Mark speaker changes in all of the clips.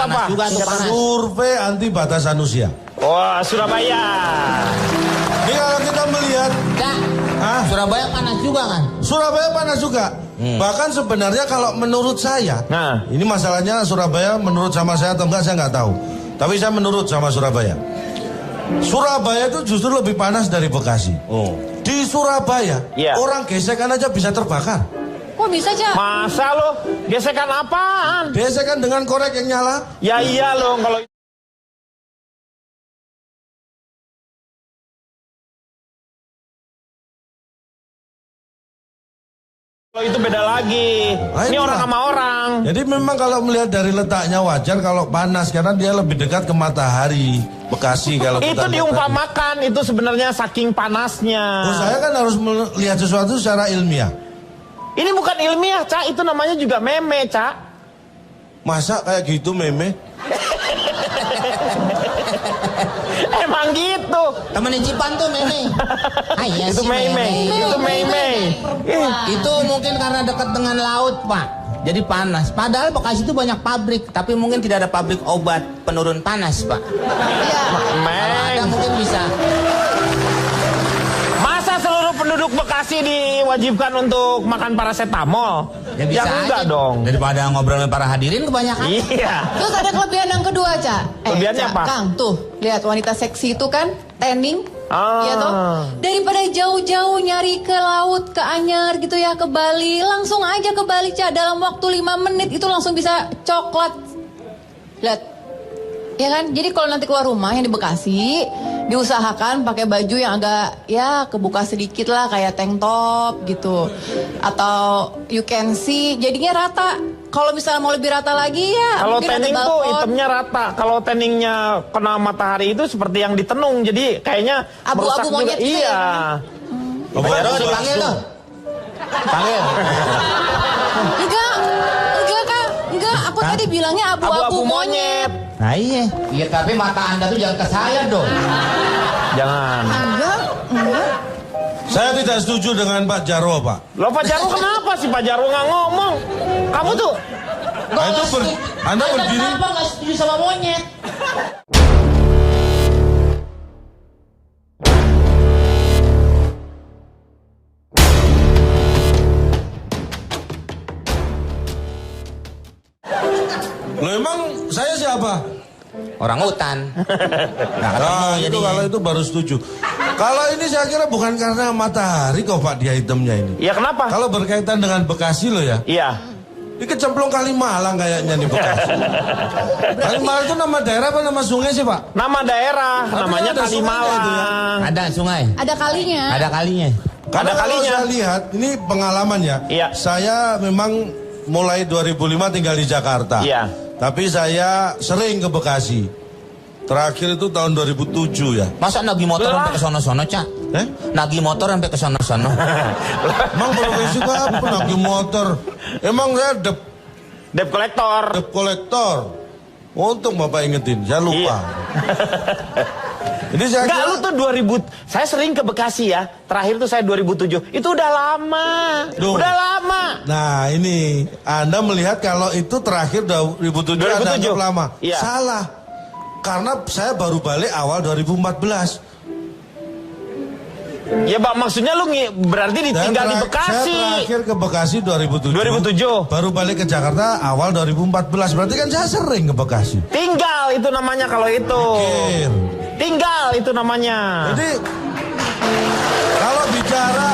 Speaker 1: apa?
Speaker 2: Juga tuh panas.
Speaker 3: Survei anti batasan usia.
Speaker 1: Wah, Surabaya.
Speaker 3: Ini kalau kita melihat,
Speaker 2: Cak, Surabaya panas juga kan?
Speaker 3: Surabaya panas juga. Bahkan sebenarnya kalau menurut saya,
Speaker 1: Nah.
Speaker 3: ini masalahnya Surabaya menurut sama saya atau enggak saya nggak tahu. Tapi saya menurut sama Surabaya. Surabaya itu justru lebih panas dari Bekasi. Di Surabaya,
Speaker 1: Iya.
Speaker 3: orang gesekan aja bisa terbakar.
Speaker 4: Kok bisa, Cak?
Speaker 1: Masa lo gesekan apaan?
Speaker 3: Gesekan dengan korek yang nyala.
Speaker 1: Ya iya lo kalau itu beda lagi.
Speaker 3: Nah,
Speaker 1: Ini
Speaker 3: itulah.
Speaker 1: orang sama orang.
Speaker 3: Jadi memang kalau melihat dari letaknya wajar kalau panas karena dia lebih dekat ke matahari. Bekasi kalau
Speaker 1: Itu
Speaker 3: kita lihat
Speaker 1: diumpamakan, itu sebenarnya saking panasnya.
Speaker 3: tadi. Oh, saya kan harus melihat sesuatu secara ilmiah.
Speaker 1: Ini bukan ilmiah, Cak. Itu namanya juga meme, Cak.
Speaker 3: Masa kayak gitu meme?
Speaker 1: Emang gitu.
Speaker 2: Temen Cipan tuh Meme. Ah, iya
Speaker 1: Itu
Speaker 2: sih,
Speaker 1: meme. Itu meme.
Speaker 2: Itu mungkin karena dekat dengan laut, Pak. Jadi panas. Padahal Bekasi itu banyak pabrik, tapi mungkin tidak ada pabrik obat penurun panas, Pak.
Speaker 4: Iya.
Speaker 2: Kalau ada
Speaker 1: Meng.
Speaker 2: mungkin bisa.
Speaker 1: Masa seluruh penduduk Bekasi diwajibkan untuk makan paracetamol?
Speaker 2: Ya bisa
Speaker 1: enggak
Speaker 2: aja.
Speaker 1: dong.
Speaker 2: Daripada ngobrol sama para hadirin kebanyakan.
Speaker 1: Iya.
Speaker 4: Terus ada kelebihan yang kedua, Cak.
Speaker 1: Kelebihannya
Speaker 4: Cak,
Speaker 1: apa?
Speaker 4: Kang, tuh, lihat wanita seksi itu kan, tanning.
Speaker 1: Ah.
Speaker 4: Iya toh? Daripada jauh-jauh nyari ke laut, ke Anyar gitu ya, ke Bali. Langsung aja ke Bali, Cak. Dalam waktu 5 menit itu langsung bisa coklat. Lihat. Ya kan? Jadi kalau nanti keluar rumah yang di Bekasi, diusahakan pakai baju yang agak ya kebuka sedikit lah, kayak tank top gitu. Atau you can see, jadinya rata. Kalau misalnya mau lebih rata lagi ya
Speaker 1: Kalau
Speaker 4: mungkin ada
Speaker 1: tanning tuh
Speaker 4: balkon.
Speaker 1: hitamnya rata. Kalau tanningnya kena matahari itu seperti yang ditenung. Jadi kayaknya
Speaker 4: Abu-abu
Speaker 1: merusak juga.
Speaker 4: monyet gitu
Speaker 1: Iya.
Speaker 4: ya?
Speaker 3: Apa
Speaker 2: Baru
Speaker 3: itu
Speaker 2: dipanggil
Speaker 3: langsung?
Speaker 2: tuh. Panggil.
Speaker 4: Enggak, Kak. Enggak, aku
Speaker 2: Hah?
Speaker 4: tadi bilangnya
Speaker 1: Abu-abu
Speaker 4: abu-abu
Speaker 1: monyet.
Speaker 2: Nah iya. Iya, tapi mata Anda tuh jangan ke saya dong.
Speaker 1: Jangan.
Speaker 4: Enggak.
Speaker 3: Saya tidak setuju dengan Pak Jarwo, Pak.
Speaker 1: Loh Pak Jarwo kenapa sih Pak Jarwo nggak ngomong? Kamu tuh
Speaker 3: Nah, itu Anda berdiri.
Speaker 2: Kenapa nggak setuju sama monyet?
Speaker 3: Loh emang saya siapa?
Speaker 2: Orang hutan.
Speaker 3: Nah, itu kalau itu baru setuju. Kalau ini saya kira bukan karena matahari kok Pak dia hitamnya ini.
Speaker 1: ya kenapa?
Speaker 3: Kalau berkaitan dengan Bekasi loh ya.
Speaker 1: Iya.
Speaker 3: Ini kecemplung Kalimalang kayaknya nih Bekasi. Kalimalang itu nama daerah apa nama sungai sih Pak?
Speaker 1: Nama daerah
Speaker 3: Tapi
Speaker 1: namanya
Speaker 3: ada sungainya itu ya.
Speaker 1: Kalimalang.
Speaker 2: Ada sungai.
Speaker 4: Ada kalinya.
Speaker 2: Ada kalinya.
Speaker 3: Karena
Speaker 1: Ada
Speaker 3: kalau
Speaker 1: kalinya.
Speaker 3: saya lihat ini pengalaman ya.
Speaker 1: Iya.
Speaker 3: Saya memang mulai 2005 tinggal di Jakarta.
Speaker 1: Iya.
Speaker 3: Tapi saya sering ke Bekasi. Terakhir itu tahun 2007 ya.
Speaker 2: Masa nagi motor
Speaker 1: Lah.
Speaker 2: sampai ke sono-sono, Cak?
Speaker 3: Eh?
Speaker 2: Nagi motor sampai ke sono-sono.
Speaker 3: Emang profesi gua apa nagih motor? Emang saya
Speaker 1: Debt collector.
Speaker 3: debt collector. Untung Bapak ingetin, saya lupa. Ini saya
Speaker 1: Enggak,
Speaker 3: kira
Speaker 1: lu tuh 2000. Saya sering ke Bekasi ya. Terakhir tuh saya 2007. Itu udah lama.
Speaker 3: Duh.
Speaker 1: Udah lama.
Speaker 3: Nah ini Anda melihat kalau itu terakhir 2007 Anda
Speaker 1: 2007.
Speaker 3: anggap lama.
Speaker 1: Iya.
Speaker 3: Salah. Karena saya baru balik awal 2014.
Speaker 1: Ya Pak, maksudnya lu berarti ditinggal di
Speaker 3: Saya
Speaker 1: Bekasi.
Speaker 3: terakhir ke Bekasi 2007.
Speaker 1: 2007.
Speaker 3: Baru balik ke Jakarta awal 2014. Berarti kan saya sering ke Bekasi.
Speaker 1: Tinggal itu namanya kalau itu.
Speaker 3: Pikir.
Speaker 1: Tinggal itu namanya.
Speaker 3: Jadi kalau bicara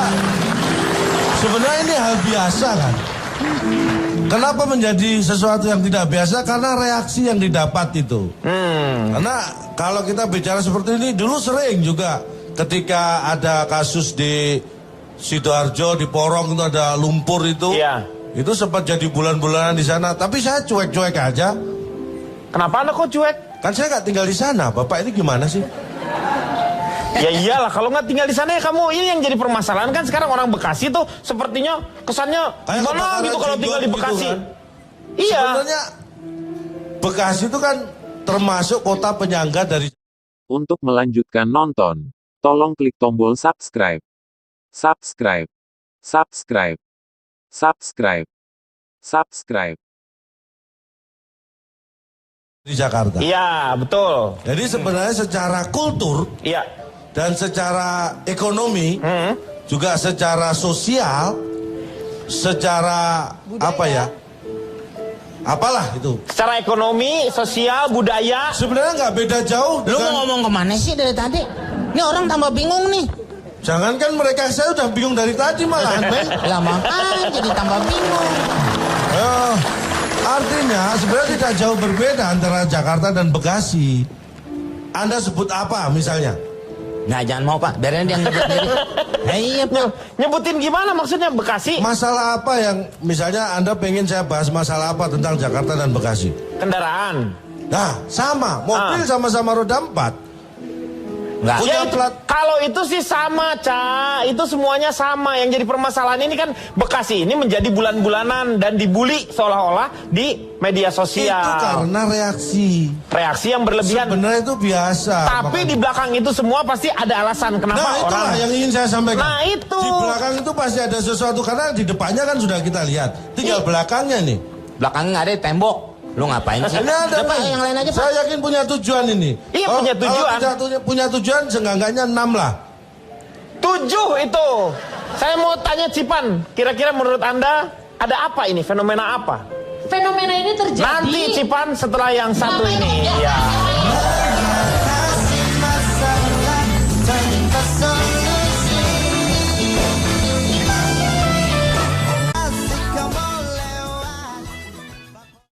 Speaker 3: sebenarnya ini hal biasa kan. Kenapa menjadi sesuatu yang tidak biasa? Karena reaksi yang didapat itu. Karena kalau kita bicara seperti ini dulu sering juga ketika ada kasus di Sidoarjo di Porong itu ada lumpur itu.
Speaker 1: Iya.
Speaker 3: Itu sempat jadi bulan-bulanan di sana. Tapi saya cuek-cuek aja.
Speaker 1: Kenapa Anda kok cuek?
Speaker 3: Kan saya nggak tinggal di sana. Bapak ini gimana sih?
Speaker 1: Ya iyalah, kalau nggak tinggal di sana ya kamu. Ini yang jadi permasalahan kan sekarang orang Bekasi tuh sepertinya kesannya
Speaker 3: Kayak
Speaker 1: gimana
Speaker 3: kebakaran
Speaker 1: gitu kalau tinggal di
Speaker 3: Cigob gitu
Speaker 1: Bekasi.
Speaker 3: kan.
Speaker 1: Iya.
Speaker 3: Sebenarnya Bekasi itu kan termasuk kota penyangga dari
Speaker 5: Untuk melanjutkan nonton, tolong klik tombol subscribe. Subscribe. Subscribe. Subscribe. Subscribe.
Speaker 3: di Jakarta.
Speaker 1: Iya, betul.
Speaker 3: Jadi sebenarnya secara kultur
Speaker 1: Iya.
Speaker 3: dan secara ekonomi, juga secara sosial, secara apa ya? Apalah itu.
Speaker 1: Secara ekonomi, sosial, budaya.
Speaker 3: Sebenarnya nggak beda jauh
Speaker 2: Lu mau ngomong kemana sih dari tadi? Ini orang tambah bingung nih.
Speaker 3: Jangankan mereka, saya udah bingung dari tadi malahan, Ben.
Speaker 2: Lah makanya jadi tambah bingung.
Speaker 3: Artinya sebenarnya tidak jauh berbeda antara Jakarta dan Bekasi. Anda sebut apa misalnya?
Speaker 2: Nah jangan mau Pak, biarin dia nyebut sendiri. Iya Pak.
Speaker 1: Nyebutin gimana maksudnya Bekasi?
Speaker 3: Masalah apa yang misalnya Anda pengen saya bahas masalah apa tentang Jakarta dan Bekasi?
Speaker 1: Kendaraan.
Speaker 3: Nah, sama. Mobil sama-sama roda 4.
Speaker 2: Enggak.
Speaker 3: Punya
Speaker 1: Ya,
Speaker 3: plat.
Speaker 1: kalau itu sih sama, Ca. Itu semuanya sama. Yang jadi permasalahan ini kan Bekasi ini menjadi bulan-bulanan dan dibully seolah-olah di media sosial.
Speaker 3: Itu karena reaksi.
Speaker 1: Reaksi yang berlebihan.
Speaker 3: Sebenarnya itu biasa.
Speaker 1: Tapi di belakang itu semua pasti ada alasan kenapa
Speaker 3: Nah itulah
Speaker 1: orang.
Speaker 3: yang ingin saya sampaikan.
Speaker 1: Nah, itu.
Speaker 3: Di belakang itu pasti ada sesuatu. Karena di depannya kan sudah kita lihat. Tinggal belakangnya nih.
Speaker 2: Belakangnya nggak ada tembok. Lu ngapain sih?
Speaker 3: Ini ada
Speaker 2: Udah, Pak,
Speaker 3: Pak.
Speaker 2: yang lain aja Pak.
Speaker 3: Saya yakin punya tujuan ini.
Speaker 1: Iya, punya tujuan.
Speaker 3: Kalau tidak punya tujuan, seenggaknya 6 lah.
Speaker 1: 7 itu. Saya mau tanya Cipan, kira-kira menurut Anda ada apa ini? Fenomena apa?
Speaker 4: Fenomena ini terjadi.
Speaker 1: Nanti Cipan setelah yang satu ini.
Speaker 4: Namanya-
Speaker 1: Ya.